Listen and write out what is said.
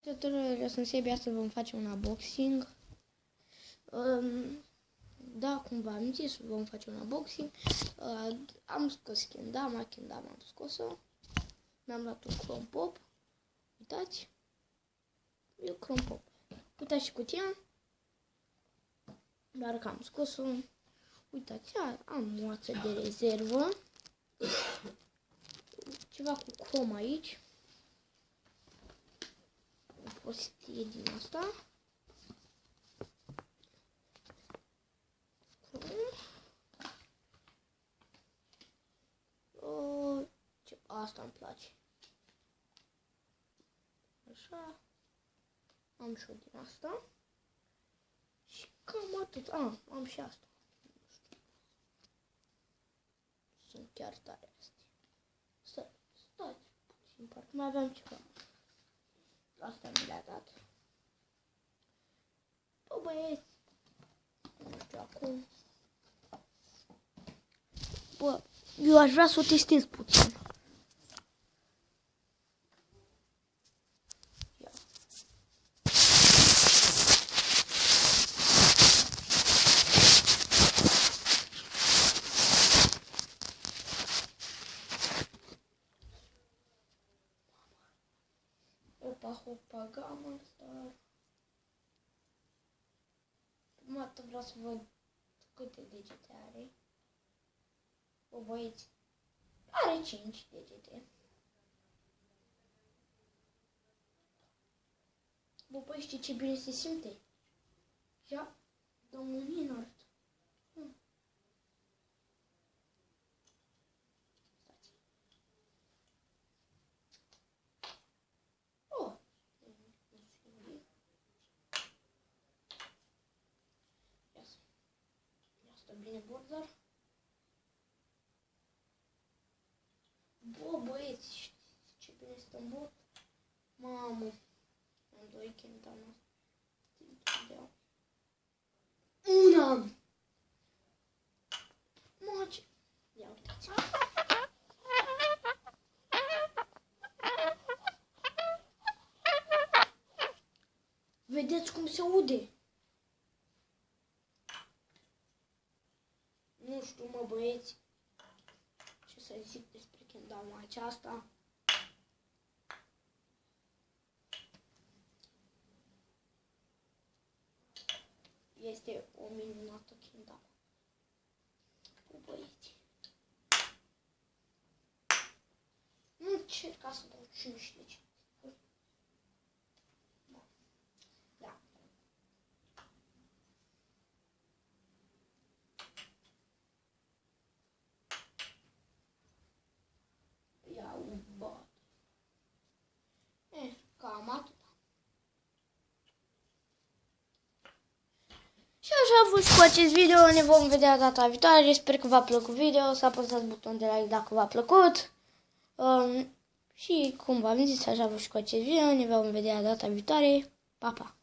Tuturor, sunt Sebi, astăzi vom face un unboxing. Da, cum v-am zis, vom face un unboxing. Am scos Kendama am scos-o. Mi-am luat un Chrome Pop. Uitați. E un Chrome Pop. Uitați și cutia. Doar că am scos-o. Uitați, am moață de rezervă. Ceva cu Chrome aici. O prostie din asta. Asta îmi place. Așa. Am și o din asta. Și cam atât. Am și asta. Nu știu. Sunt chiar tare astea. Stai puțin, parcă mai aveam ceva. Asta mi le-a dat. Bă, băieți. Nu știu acum. Bă, eu aș vrea să o testez puțin. Hopa, Gamma Star. Prima dată vreau să văd câte degete are. Bă, băieți, are 5 degete. Bă, băi, știi ce bine se simte? Ia, domnul Minard. Bine, Bordar. Bă, băieți, știți ce bine stă în bord? Mamă, am 2 Kendama. Una! Mă, ce... Ia uitați. Vedeți cum se aude? Nu știu, mă, băieți, ce să zic despre Kendama aceasta. Este o minunată Kendama. Cu băieți. Nu încerca să dau 5 de ce. Da. Cam atât. Și așa a fost cu acest video. Ne vom vedea data viitoare. Sper că v-a plăcut video. Să apăsați butonul de like dacă v-a plăcut. Și cum v-am zis, așa a fost cu acest video. Ne vom vedea data viitoare. Pa, pa!